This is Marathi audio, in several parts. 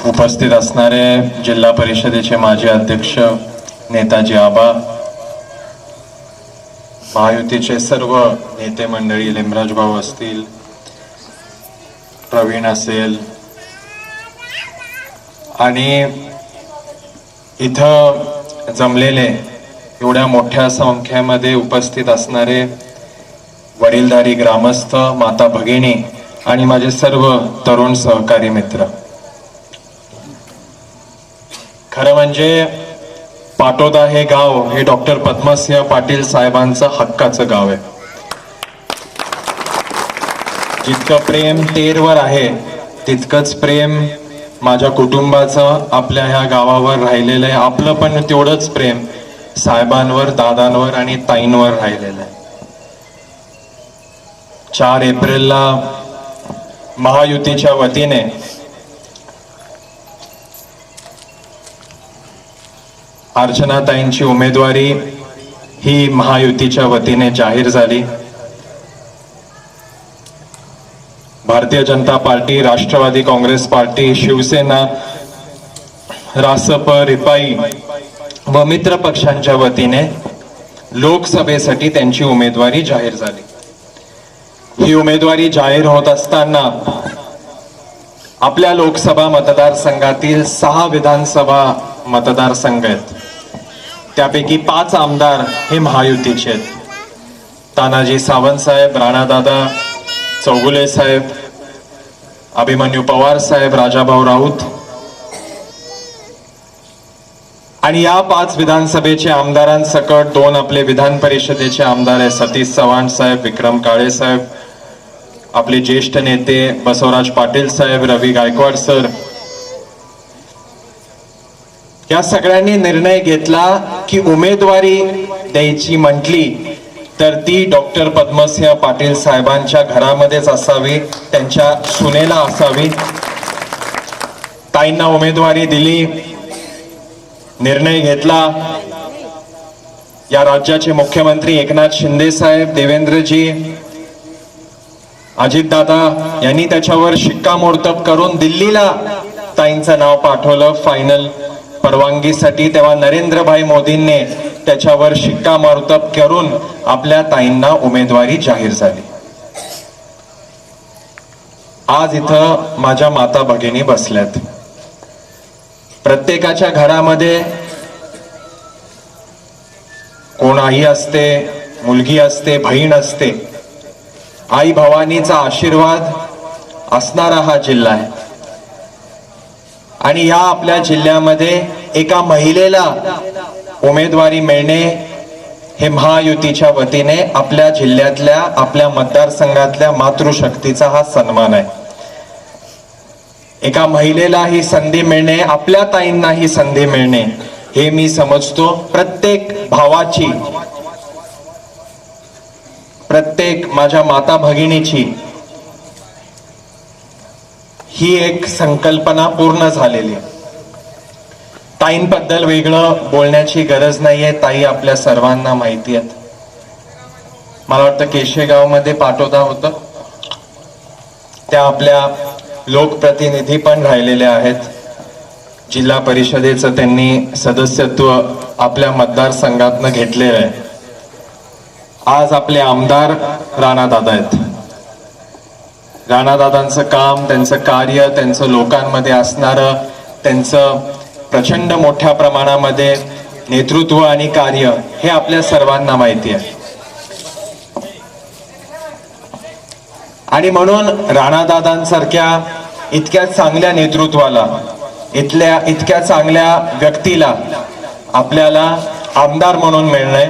उपस्थित असणारे जिल्हा परिषदेचे माजी अध्यक्ष नेताजी आबा, महायुतीचे सर्व नेते मंडळी, लिमराज भाऊ असतील, प्रवीण असेल आणि इथं जमलेले एवढ्या मोठ्या संख्येमध्ये उपस्थित असणारे वडीलधारी ग्रामस्थ, माता भगिनी आणि माझे सर्व तरुण सहकारी मित्र, खरं म्हणजे पाटोदा हे गाव हे डॉक्टर पद्मसिंह पाटील साहेबांचं हक्काचं गाव आहे. जितकं प्रेम तेरवर आहे तितकंच प्रेम माझ्या कुटुंबाचं आपल्या ह्या गावावर राहिलेलं आहे. आपलं पण तेवढंच प्रेम साहेबांवर, दादांवर आणि ताईंवर राहिलेलं आहे. 4 एप्रिलला महायुतीच्या वतीने अर्चनाताईंची उमेदवारी ही महायुतीच्या वतीने जाहीर झाली. भारतीय जनता पार्टी, राष्ट्रवादी काँग्रेस पार्टी, शिवसेना, रासप, रिपाई व मित्र पक्षांच्या वतीने लोकसभेसाठी त्यांची उमेदवारी जाहीर झाली. ही उमेदवारी जाहीर होत असताना आपल्या लोकसभा मतदारसंघातील 6 विधानसभा मतदारसंघ आहेत. त्यापैकी 5 आमदार हे महायुतीचे आहेत. तानाजी सावंत साहेब, राणादादा चौगुले साहेब, अभिमन्यू पवार साहेब, राजाभाऊ राऊत. आणि या 5 विधानसभेचे आमदारांसकट 2 आपले विधान परिषदेचे आमदार आहेत, सतीश चव्हाण साहेब, विक्रम काळे साहेब, आपले ज्येष्ठ नेते बसवराज पाटील साहेब, रवी गायकवाड सर. या सगळ्यांनी निर्णय घेतला की उमेदवारी द्यायची म्हटली तर ती डॉक्टर पद्मसिंह पाटील साहेबांच्या घरामध्येच असावी, त्यांच्या सुनेला असावी. ताईंना उमेदवारी दिली. निर्णय घेतला. या राज्याचे मुख्यमंत्री एकनाथ शिंदे साहेब, देवेंद्रजी, अजितदादा यांनी त्याच्यावर शिक्कामोर्तब करून दिल्लीला ताईंचं नाव पाठवलं फायनल परवानगीसाठी. तेव्हा नरेंद्रभाई मोदींनी त्याच्यावर शिक्कामोर्तब करून आपल्या ताईंना उमेदवारी जाहीर झाली. आज इथं माझ्या माता भगिनी बसल्यात. प्रत्येकाच्या घरामध्ये कोण आई असते, मुलगी असते, बहीण असते. आई भवानीचा आशीर्वाद असणारा हा जिल्हा आहे. आणि या आपल्या जिल्ह्यामध्ये एका महिलेला उमेदवारी मिळणे हे महायुतीच्या वतीने आपल्या जिल्ह्यातल्या, आपल्या मतदारसंघातल्या मातृशक्तीचा हा सन्मान आहे. एका महिलेला ही संधी मिळणे, आपल्या ताईंना ही संधी मिळणे, हे मी समजतो प्रत्येक भावाची, प्रत्येक माझ्या माता भगिनीची ही एक संकल्पना पूर्ण झालेली. ताईंबद्दल वेगळं बोलण्याची गरज नाहीये. ताई आपल्या सर्वांना माहिती आहेत. मला वाटतं केशेगाव मध्ये पाटोदा होतं, त्या आपल्या लोकप्रतिनिधी पण राहिलेल्या आहेत. जिल्हा परिषदेचं त्यांनी सदस्यत्व आपल्या मतदारसंघातनं घेतलेलं आहे. आज आपले आमदार राणादादा आहेत. राणादादांचं काम, त्यांचं कार्य, त्यांचं लोकांमध्ये असणारं त्यांचं प्रचंड मोठ्या प्रमाणामध्ये नेतृत्व आणि कार्य हे आपल्या सर्वांना माहिती आहे. आणि म्हणून राणादादांसारख्या इतक्या चांगल्या नेतृत्वाला, इतक्या चांगल्या व्यक्तीला आपल्याला आमदार म्हणून मिळणे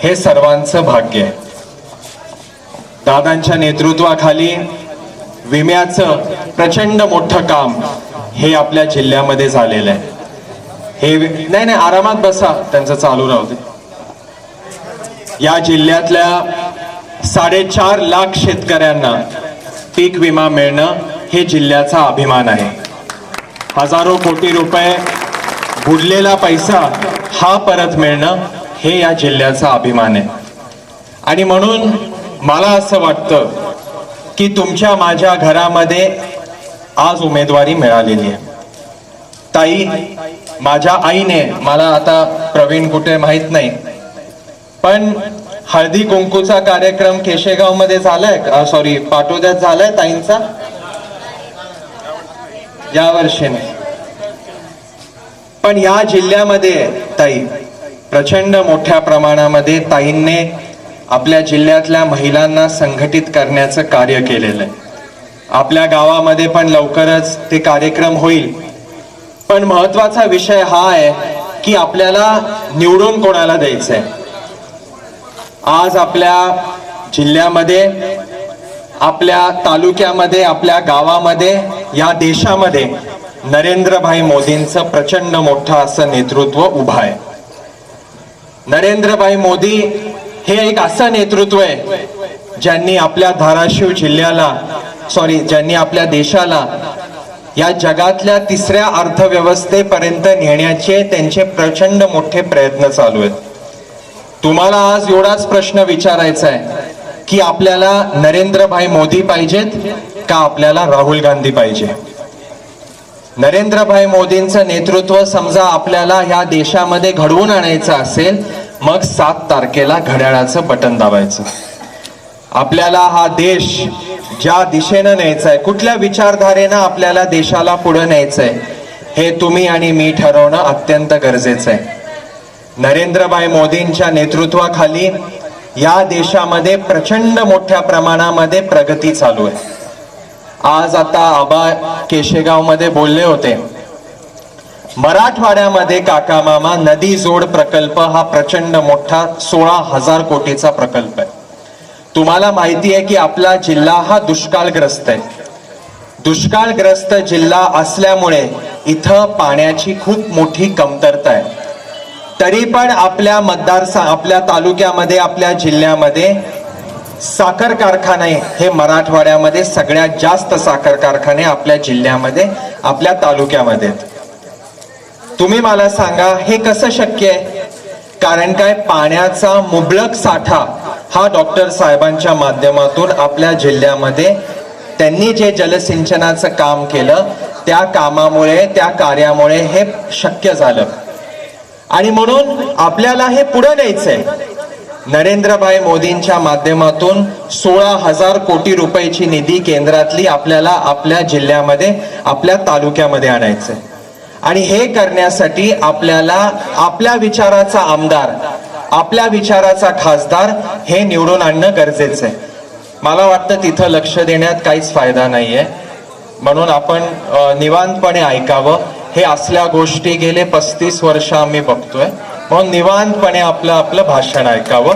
हे सर्वांचं भाग्य आहे. दादांच्या नेतृत्वाखाली विम्याचं प्रचंड मोठं काम हे आपल्या जिल्ह्यामध्ये झालेलं आहे. हे नाही आरामात बसा, त्यांचं चालू राहू दे. या जिल्ह्यातल्या 4.5 लाख शेतकऱ्यांना पीक विमा मिळणं हे जिल्ह्याचा अभिमान आहे. हजारो कोटी रुपये बुडलेला पैसा हा परत मिळणं हे या जिल्ह्याचा अभिमान आहे. आणि म्हणून मला असं वाटतं की तुमच्या माझ्या घरामध्ये आज उमेदवारी मिळालेली आहे. ताई, माझ्या आईने, मला आता प्रवीण कुठे माहित नाही, पण हळदी कुंकूचा कार्यक्रम केशेगाव मध्ये झालाय, सॉरी पाटोद्यात झालाय ताईंचा या वर्षी नाही. पण या जिल्ह्यामध्ये ताई प्रचंड मोठ्या प्रमाणामध्ये ताईंने आपल्या जिल्ह्यातल्या महिलांना संघटित करण्याचं कार्य केलेलं आहे. आपल्या गावामध्ये पण लवकरच ते कार्यक्रम होईल. पण महत्वाचा विषय हा आहे की आपल्याला निवडून कोणाला द्यायचंय. आज आपल्या जिल्ह्यामध्ये, आपल्या तालुक्यामध्ये, आपल्या गावामध्ये, या देशामध्ये नरेंद्रभाई मोदींचं प्रचंड मोठं असं नेतृत्व उभं आहे. नरेंद्रभाई मोदी हे एक असं नेतृत्व आहे ज्यांनी आपल्या धाराशिव जिल्ह्याला, ज्यांनी आपल्या देशाला या जगातल्या तिसऱ्या अर्थव्यवस्थेपर्यंत नेण्याचे त्यांचे प्रचंड मोठे प्रयत्न चालू आहेत. तुम्हाला आज एवढाच प्रश्न विचारायचा आहे की आपल्याला नरेंद्रभाई मोदी पाहिजेत का आपल्याला राहुल गांधी पाहिजे. नरेंद्रभाई मोदींचं नेतृत्व समजा आपल्याला ह्या देशामध्ये घडवून आणायचं असेल, मग 7 तारखेला घड्याळाचं बटन दाबायचं. आपल्याला हा देश ज्या दिशेनं न्यायचा आहे, कुठल्या विचारधारेनं आपल्याला देशाला पुढे न्यायचंय, हे तुम्ही आणि मी ठरवणं अत्यंत गरजेचं आहे. नरेंद्रभाई मोदींच्या नेतृत्वाखाली या देशामध्ये प्रचंड मोठ्या प्रमाणामध्ये प्रगती चालू आहे. आज आता आबा केशेगाव मध्ये बोलले होते, मराठवाड्यामध्ये काका मामा नदी जोड प्रकल्प हा प्रचंड मोठा 16,000 कोटीचा प्रकल्प आहे. तुम्हाला माहिती आहे की आपला जिल्हा हा दुष्काळग्रस्त आहे. दुष्काळग्रस्त जिल्हा असल्यामुळे इथं पाण्याची खूप मोठी कमतरता आहे. तरी पण आपल्या आपल्या तालुक्यामध्ये, आपल्या जिल्ह्यामध्ये साखर कारखाने हे मराठवाड्यामध्ये सगळ्यात जास्त साखर कारखाने आपल्या जिल्ह्यामध्ये, आपल्या तालुक्यामध्ये. तुम्ही मला सांगा हे कसं शक्य आहे? कारण काय, पाण्याचा मुबलक साठा हा डॉक्टर साहेबांच्या माध्यमातून आपल्या जिल्ह्यामध्ये त्यांनी जे जलसिंचनाचं काम केलं, त्या कामामुळे, त्या कार्यामुळे हे शक्य झालं. आणि म्हणून आपल्याला हे पुढे न्यायचंय. नरेंद्रभाई मोदींच्या माध्यमातून 16,000 कोटी रुपयाची निधी केंद्रातली आपल्याला आपल्या जिल्ह्यामध्ये, आपल्या तालुक्यामध्ये आणायचंय. आणि हे करण्यासाठी आपल्याला आपल्या विचाराचा आमदार, आपल्या विचाराचा खासदार हे निवडून आणणं गरजेचं आहे. मला वाटतं तिथं लक्ष देण्यात काहीच फायदा नाहीये. म्हणून आपण निवांतपणे ऐकावं. हे असल्या गोष्टी गेले 35 वर्ष आम्ही बघतोय, म्हणून निवांतपणे आपलं भाषण ऐकावं.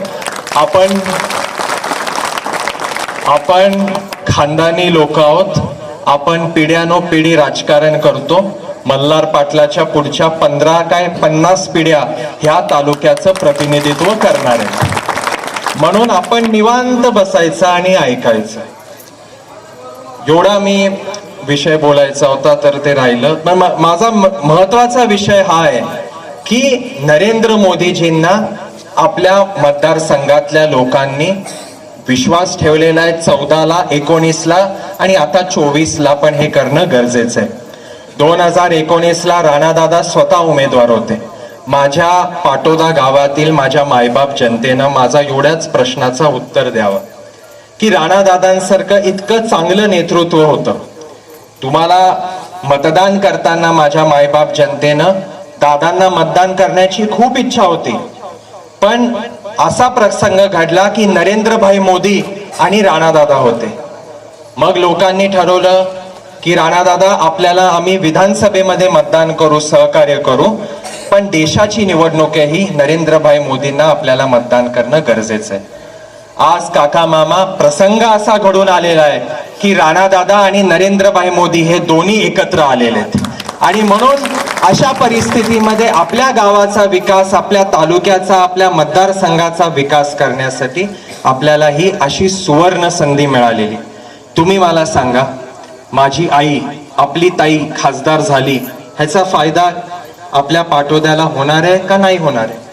आपण खानदानी लोक आहोत. आपण पिढ्यानोपिढी राजकारण करतो. मल्हार पाटलाच्या पुढच्या 50 पिढ्या ह्या तालुक्याचं प्रतिनिधित्व करणार आहे. म्हणून आपण निवांत बसायचं आणि ऐकायचं. एवढा मी विषय बोलायचा होता तर ते राहिलं. पण माझा महत्वाचा विषय हा आहे की नरेंद्र मोदीजींना आपल्या मतदारसंघातल्या लोकांनी विश्वास ठेवलेला आहे. 14ला, 19ला आणि आता 24ला पण हे करणं गरजेचं आहे. 2019ला राणादादा स्वतः उमेदवार होते. माझ्या पाटोदा गावातील माझ्या मायबाप जनतेनं माझा एवढ्याच प्रश्नाचं उत्तर द्यावं की राणादादांसारखं इतकं चांगलं नेतृत्व होतं. तुम्हाला मतदान करताना माझ्या मायबाप जनतेनं दादांना मतदान करण्याची खूप इच्छा होती. पण असा प्रसंग घडला की नरेंद्रभाई मोदी आणि राणादादा होते. मग लोकांनी ठरवलं की राणादादा आपल्याला, आम्ही विधानसभेमध्ये मतदान करू, सहकार्य करू, पण देशाची निवडणूक ही नरेंद्रभाई मोदींना आपल्याला मतदान करणं गरजेचं आहे. आज काका मामा प्रसंग असा घडून आलेला आहे की राणादादा आणि नरेंद्रभाई मोदी हे दोन्ही एकत्र आलेले आहेत. आणि म्हणून अशा परिस्थितीमध्ये आपल्या गावाचा विकास, आपल्या तालुक्याचा, आपल्या मतदारसंघाचा विकास करण्यासाठी आपल्याला ही अशी सुवर्ण संधी मिळालेली. तुम्ही मला सांगा, माझी आई, आपली ताई खासदार झाली, ह्याचा फायदा आपल्या पाटोद्याला होणार आहे का नाही होणार आहे?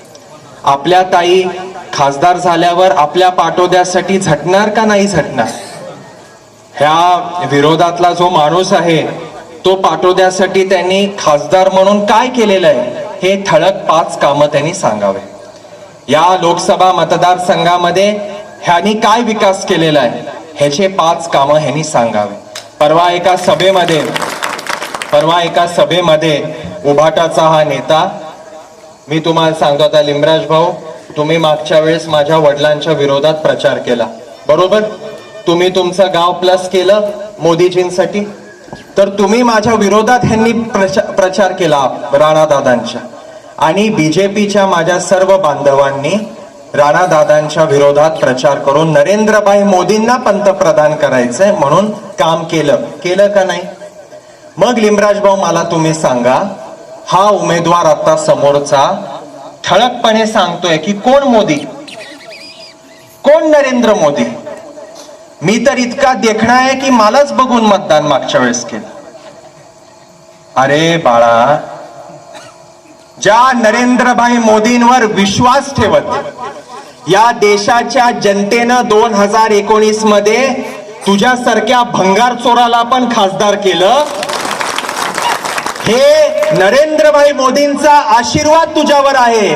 आपल्या ताई खासदार झाल्यावर आपल्या पाटोद्यासाठी झटणार का नाही झटणार? ह्या विरोधातला जो माणूस आहे तो पाटोद्यासाठी त्यांनी खासदार म्हणून काय केलेलं आहे हे ठळक 5 कामं त्यांनी सांगावे. या लोकसभा मतदारसंघामध्ये ह्यांनी काय विकास केलेला आहे ह्याचे 5 कामं ह्यांनी सांगावे. परवा एका सभेमध्ये उभाटाचा हा नेता, मी तुम्हाला सांगतो आता लिमराज भाऊ, तुम्ही मागच्या वेळेस माझ्या वडिलांच्या विरोधात प्रचार केला बरोबर. तुम्ही तुमचं गाव प्लस केलं मोदीजींसाठी, तर तुम्ही माझ्या विरोधात ह्यांनी प्रचार केला राणादादांच्या, आणि बीजेपीच्या माझ्या सर्व बांधवांनी राणादादांच्या विरोधात प्रचार करून नरेंद्रभाई मोदींना पंतप्रधान करायचंय म्हणून काम केलं का नाही. मग लिमराज भाऊ मला तुम्ही सांगा, हा उमेदवार आता समोरचा ठळकपणे सांगतोय की कोण मोदी, कोण नरेंद्र मोदी. मी तर इतका देखणा आहे की मलाच बघून मतदान मागच्या वेळेस केलं. अरे बाळा, ज्या नरेंद्रभाई मोदींवर विश्वास ठेवत या देशाच्या जनतेनं 2019 मध्ये तुझ्यासारख्या भंगार चोराला पण खासदार केलं, हे नरेंद्रभाई मोदींचा आशीर्वाद तुझ्यावर आहे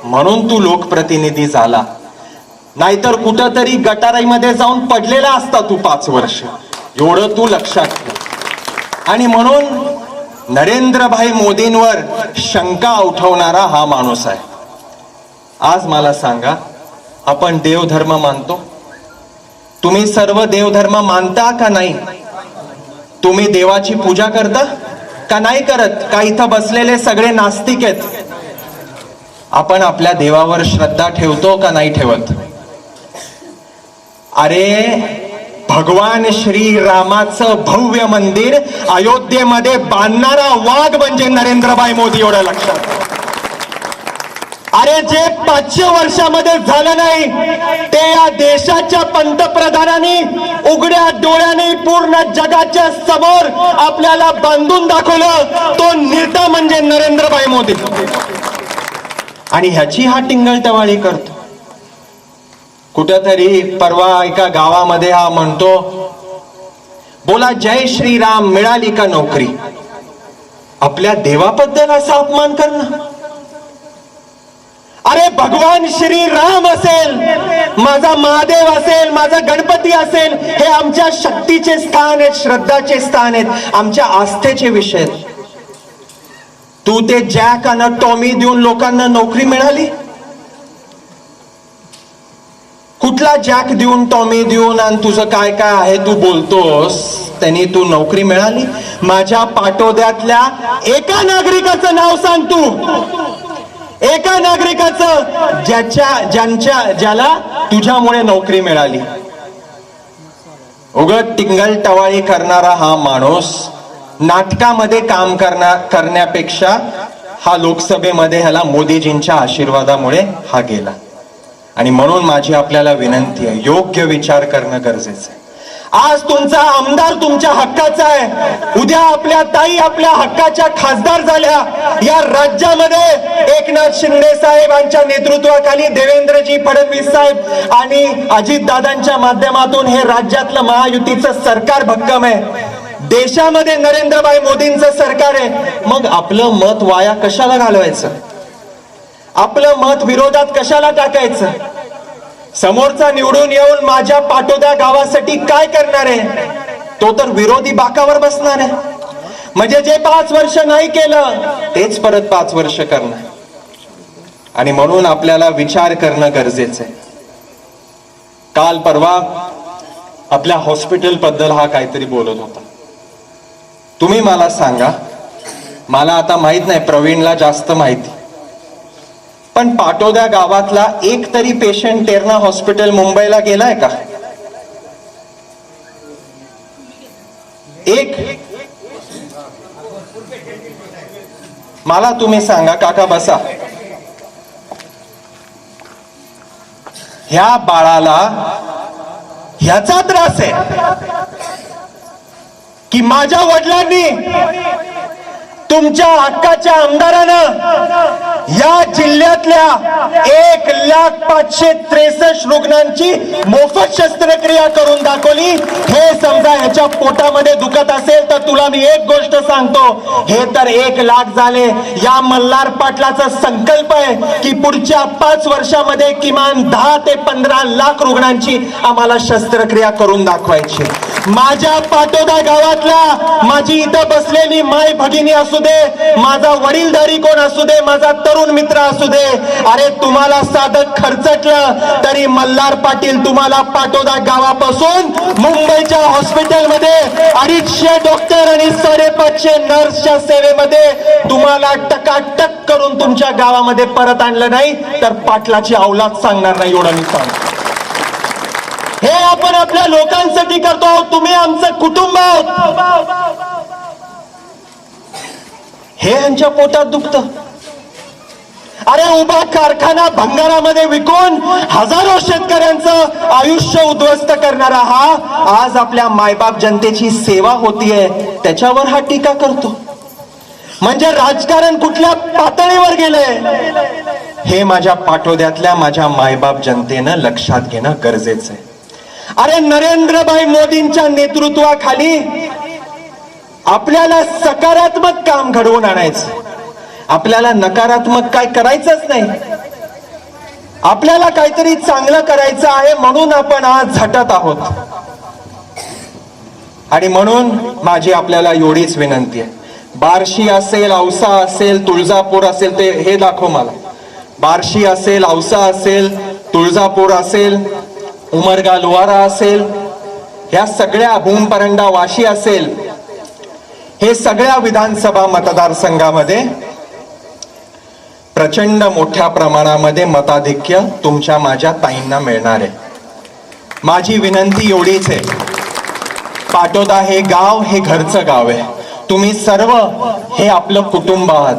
म्हणून तू लोकप्रतिनिधी झाला. नाहीतर कुठंतरी गटाराईमध्ये जाऊन पडलेला असता तू 5 वर्ष. एवढं तू लक्षात ठेव. आणि म्हणून नरेंद्रभाई मोदींवर शंका उठवणारा हा माणूस आहे. आज मला सांगा, आपण देवधर्म मानतो, तुम्ही सर्व देवधर्म मानता का नाही? तुम्ही देवाची पूजा करता का नाही करत? का इथं बसलेले सगळे नास्तिक आहेत? आपण आपल्या देवावर श्रद्धा ठेवतो का नाही ठेवत? अरे, भगवान श्रीरामाचं भव्य मंदिर अयोध्येमध्ये बांधणारा वाघ म्हणजे नरेंद्रभाई मोदी, एवढं लक्षात. अरे, जे 500 वर्षामध्ये झालं नाही ते या देशाच्या पंतप्रधानांनी उघड्या डोळ्याने पूर्ण जगाच्या समोर आपल्याला बांधून दाखवलं. तो नेता म्हणजे नरेंद्रभाई मोदी. आणि ह्याची हा टिंगलटवाळी करतो. कुठंतरी परवा एका गावामध्ये हा म्हणतो, बोला जय श्रीराम, मिळाली का नोकरी? आपल्या देवाबद्दल असा अपमान करणं. अरे, भगवान श्रीराम असेल, माझा महादेव असेल, माझा गणपती असेल, हे आमच्या शक्तीचे स्थान आहेत, श्रद्धाचे स्थान आहेत, आमच्या आस्थेचे विषय आहेत. तू ते जॅक आणि टॉमी देऊन लोकांना नोकरी मिळाली? कुठला जॅक देऊन, टॉमी देऊन आणि तुझं काय काय आहे तू बोलतोस, त्यांनी तू नोकरी मिळाली? माझ्या पाटोद्यातल्या एका नागरिकाचं नाव सांग तू, एका नागरिकाचं ज्याला तुझ्यामुळे नोकरी मिळाली. उगाच टिंगल टवाळी करणारा हा माणूस नाटकामध्ये काम करण्यापेक्षा हा लोकसभेमध्ये ह्याला मोदीजींच्या आशीर्वादामुळे हा गेला. आणि म्हणून माझी आपल्याला विनंती आहे, योग्य विचार करणं गरजेचं आहे. आज तुमचा आमदार तुमच्या हक्काचा आहे, उद्या आपल्या ताई आपल्या हक्काच्या खासदार झाल्या. या राज्यामध्ये एकनाथ शिंदे साहेबांच्या नेतृत्वाखाली देवेंद्रजी फडणवीस साहेब आणि अजितदादांच्या माध्यमातून हे राज्यातलं महायुतीचं सरकार भक्कम आहे. देशामध्ये नरेंद्रभाई मोदींचं सरकार आहे. मग आपलं मत वाया कशाला घालवायचं? आपलं मत विरोधात कशाला टाकायचं? समोरचा निवडून येऊन माझ्या पाटोदा गावासाठी काय करणार आहे? तो तर विरोधी बाकावर बसणार आहे. म्हणजे जे 5 वर्ष नाही केलं तेच परत 5 वर्ष करणार. आणि म्हणून आपल्याला विचार करणं गरजेचं आहे. काल परवा आपल्या हॉस्पिटल बद्दल हा काहीतरी बोलत होता. तुम्ही मला सांगा, मला आता माहित नाही, प्रवीणला जास्त माहिती, पण पाटोदा गावातला एक तरी पेशंट तेरणा हॉस्पिटल मुंबईला गेलाय का? एक? मला तुम्ही सांगा, काका बसा. ह्या बाळाला ह्याचा त्रास आहे की माझ्या वडिलांनी तुमच्या हक्काच्या आमदारानं या जिल्ह्यातल्या 1,563,000 रुग्णांची मोफत शस्त्रक्रिया करून दाखवली। हे समजा ह्याच्या पोटामध्ये दुखत असेल तर तुला मी एक गोष्ट सांगतो, हे तर 1 लाख झाले। या मल्हार पाटलाचा संकल्प आहे की पुढच्या 5 वर्षामध्ये किमान 10 ते 15 लाख रुग्णांची आम्हाला शस्त्रक्रिया करून दाखवायची। माझ्या पाटोदा गावातला माझी इथं बसलेली माय भगिनी असू दे, माझा वडीलधारी कोण असू दे, माझा तरुण मित्र असू दे, अरे तुम्हाला साधं खर्चटलं तरी मल्हार पाटील तुम्हाला पाटोदा गावापासून मुंबईच्या हॉस्पिटलमध्ये 250 डॉक्टर आणि 550 नर्सच्या सेवेमध्ये तुम्हाला टकाटक करून तुमच्या गावामध्ये परत आणलं नाही तर पाटलाची औलाद सांगणार नाही, एवढं मी सांगतो। हे आपण आपल्या लोकांसाठी करतो, तुम्ही आमचं कुटुंब आहोत। हे यांच्या पोटात दुखतं। अरे उभा कारखाना भंगारामध्ये विकून हजारो शेतकऱ्यांचं आयुष्य उद्ध्वस्त करणारा हा आज आपल्या मायबाप जनतेची सेवा होतीये त्याच्यावर हा टीका करतो। म्हणजे राजकारण कुठल्या पातळीवर गेलंय हे माझ्या पाटोद्यातल्या माझ्या मायबाप जनतेनं लक्षात घेणं गरजेचं आहे। अरे नरेंद्रभाई मोदींच्या नेतृत्वाखाली आपल्याला सकारात्मक काम घडवून आणायचं, आपल्याला नकारात्मक काय करायचंच नाही। आपल्याला काहीतरी चांगलं करायचं आहे म्हणून आपण आज झटत आहोत। आणि म्हणून माझी आपल्याला एवढीच विनंती आहे, बार्शी असेल, औसा असेल, तुळजापूर असेल, ते हे दाखव मला। बार्शी असेल, औसा असेल, तुळजापूर असेल, उमरगा लोहारा असेल, ह्या सगळ्या भूमपरंडा वाशी असेल, हे सगळ्या विधानसभा मतदारसंघामध्ये प्रचंड मोठ्या प्रमाणामध्ये मताधिक्य तुमच्या माझ्या ताईंना मिळणार आहे। माझी विनंती एवढीच आहे, पाटोदा हे गाव हे घरचं गाव आहे। तुम्ही सर्व हे आपलं कुटुंब आहात।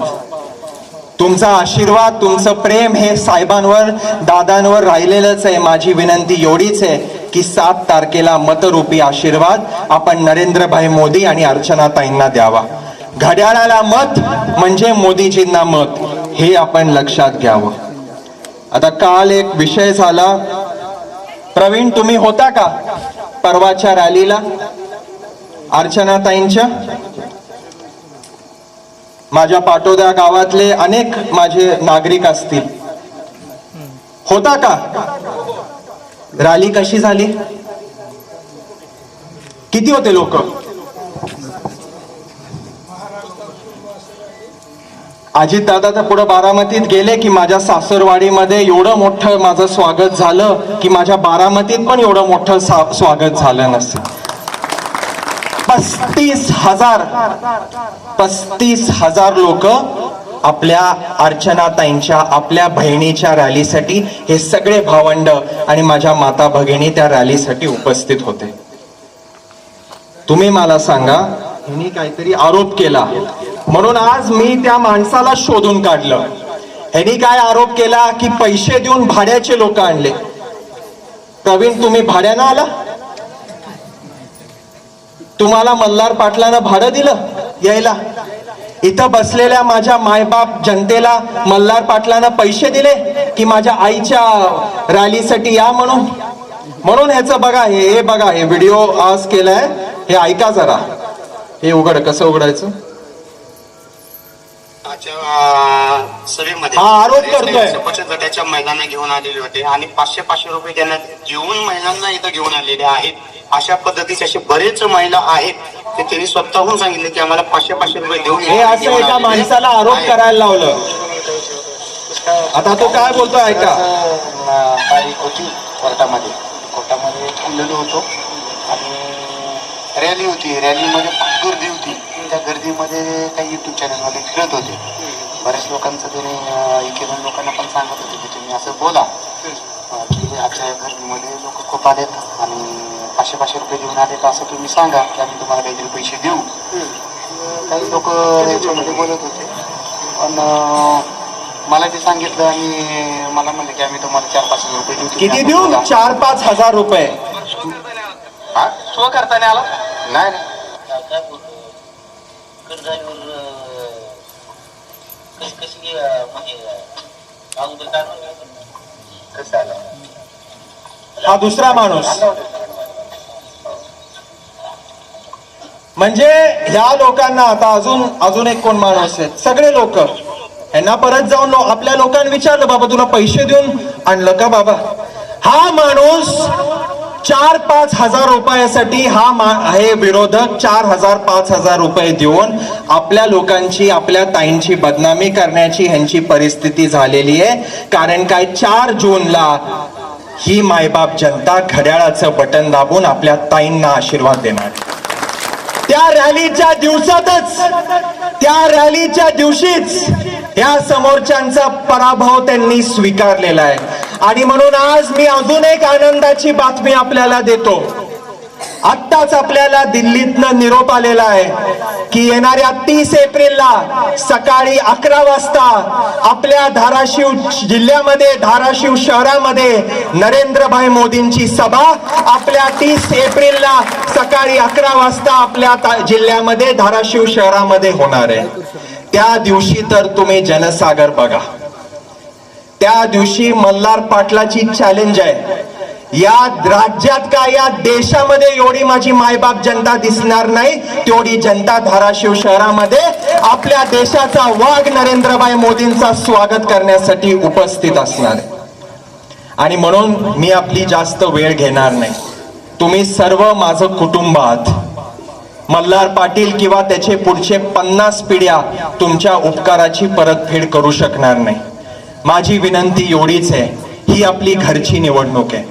तुमचा आशीर्वाद, तुमचं प्रेम हे साहेबांवर, दादांवर राहिलेलंच आहे। माझी विनंती एवढीच आहे की 7 तारखेला मतरूपी आशीर्वाद आपण नरेंद्रभाई मोदी आणि अर्चनाताईंना द्यावा। घड्याळाला मत म्हणजे मोदीजींना मत, हे आपण लक्षात घ्यावं। आता काल एक विषय झाला, प्रवीण तुम्ही होता का परवाच्या रॅलीला अर्चनाताईंच्या? माझ्या पाटोदा गावातले अनेक माझे नागरिक असतील, होता का? रॅली कशी झाली? किती होते लोक? अजित दादा तर पुढे बारामतीत गेले की माझ्या सासरवाडीमध्ये एवढं मोठं माझं स्वागत झालं की माझ्या बारामतीत पण एवढं मोठं स्वागत झालं नसेल। 35,000 लोक आपल्या अर्चनाताईंच्या, आपल्या बहिणीच्या रॅलीसाठी, हे सगळे भावंड आणि माझ्या माता भगिनी त्या रॅलीसाठी उपस्थित होते। तुम्ही मला सांगा, ह्यांनी काहीतरी आरोप केला म्हणून आज मी त्या माणसाला शोधून काढलं। ह्यांनी काय आरोप केला की पैसे देऊन भाड्याचे लोक आणले। प्रवीण तुम्ही भाड्यानं आला? तुम्हाला मल्हार पाटलानं भाडं दिलं यायला? इथं बसलेल्या माझ्या मायबाप जनतेला मल्हार पाटलानं पैसे दिले की माझ्या आईच्या रॅलीसाठी या म्हणून? म्हणून ह्याचं बघा, हे बघा, हे व्हिडिओ आज केलाय, हे ऐका जरा। हे उघड, कसं उघडायचं? सभेमध्ये आरोप करतोय बचत गटाच्या महिलांना घेऊन आलेले होते आणि 500 रुपये त्यांना जेवून महिलांना इथं घेऊन आलेले आहेत। अशा पद्धतीचे असे बरेच महिला आहेत ते त्यांनी स्वतःहून सांगितले की आम्हाला 500 रुपये देऊन, हे असं एका माणसाला आरोप करायला लावलं। आता तो काय बोलतोय ऐका। तारीख होती कोर्टामध्ये थांबलेलो होतो आणि रॅली होती, रॅलीमध्ये खूप गर्दी होती। त्या गर्दीमध्ये काही युट्यूब चॅनलमध्ये फिरत होते, बऱ्याच लोकांचं त्यांनी 1-2 लोकांना पण सांगत होते की तुम्ही असं बोला की आजच्या गर्दीमध्ये लोक खूप आलेत आणि 500 रुपये देऊन आलेत असं तुम्ही सांगा की आम्ही तुम्हाला काहीतरी पैसे देऊ। काही लोक याच्यामध्ये बोलत होते, पण मला ते सांगितलं आणि मला म्हणलं की आम्ही तुम्हाला 4-5 हजार रुपये देऊ। किती देऊ? 4-5 हजार रुपये? हा, शो करताना आला नाही कसं आलं हा दुसरा माणूस म्हणजे ह्या लोकांना आता अजून एक कोण माणूस आहेत, सगळे लोक यांना परत जाऊन आपल्या लोकांनी विचारलं, बाबा तुला पैसे देऊन आणलं का बाबा? हा माणूस 4-5 हजार रुपयासाठी हे विरोधक 4,000-5,000 रुपये देऊन आपल्या लोकांची, आपल्या ताईंची बदनामी करण्याची ह्यांची परिस्थिती झालेली आहे. कारण काय, 4 जूनला ही मायबाप जनता घड्याळाचं बटन दाबून आपल्या ताईंना आशीर्वाद देणार आहे. त्या रॅलीच्या दिवशीच या समोरच्यांचा पराभव त्यांनी स्वीकारलेला आहे. आणि म्हणून आज मी अजून एक आनंदाची बातमी आपल्याला देतो. आत्ताच आपल्याला दिल्लीतनं निरोप आलेला आहे की येणाऱ्या 30 एप्रिलला सकाळी 11 वाजता आपल्या धाराशिव जिल्ह्यामध्ये, धाराशिव शहरामध्ये नरेंद्रभाई मोदींची सभा आपल्या 30 एप्रिलला सकाळी 11 वाजता आपल्या जिल्ह्यामध्ये, धाराशिव शहरामध्ये होणार आहे. त्या दिवशी तर तुम्ही जनसागर बघा. त्या दिवशी मल्हार पाटलाची चॅलेंज आहे. या राज्यात काय, या देशामध्ये एवढी माझी मायबाप जनता दिसणार नाही तेवढी जनता धाराशिव शहरामध्ये आपल्या देशाचा वाघ नरेंद्रभाई मोदींचा स्वागत करण्यासाठी उपस्थित असणार आहे. आणि म्हणून मी आपली जास्त वेळ घेणार नाही. तुम्ही सर्व माझं कुटुंब आहात. मल्हार पाटील किंवा त्याचे पुढचे 50 पिढ्या तुमच्या उपकाराची परतफेड करू शकणार नाही. माझी विनंती एवढीच आहे, ही आपली घरची निवडणूक आहे.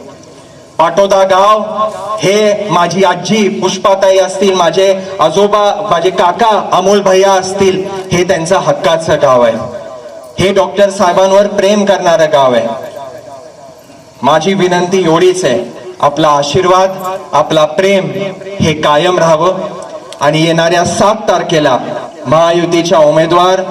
पाटोदा गाव हे माझी आजी पुष्पाताई असतील, माझे आजोबा, माझे काका अमोल भैया असतील, हे त्यांचं हक्काचं गाव आहे. हे डॉक्टर साहेबांवर प्रेम करणारं गाव आहे. माझी विनंती एवढीच आहे, आपला आशीर्वाद, आपला प्रेम हे कायम राहावं. आणि येणाऱ्या 7 तारखेला महायुतीच्या उमेदवार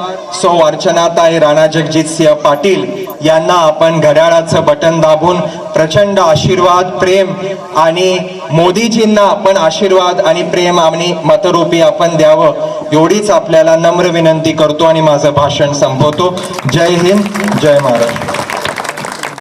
सौ अर्चनाताई राणा जगजितसिंह पाटील यांना आपण घड्याळाचं बटन दाबून प्रचंड आशीर्वाद, प्रेम आणि मोदीजींना आपण आशीर्वाद आणि प्रेम आणि मतरूपी आपण द्यावं, एवढीच आपल्याला नम्र विनंती करतो आणि माझं भाषण संपवतो. जय हिंद, जय महाराष्ट्र.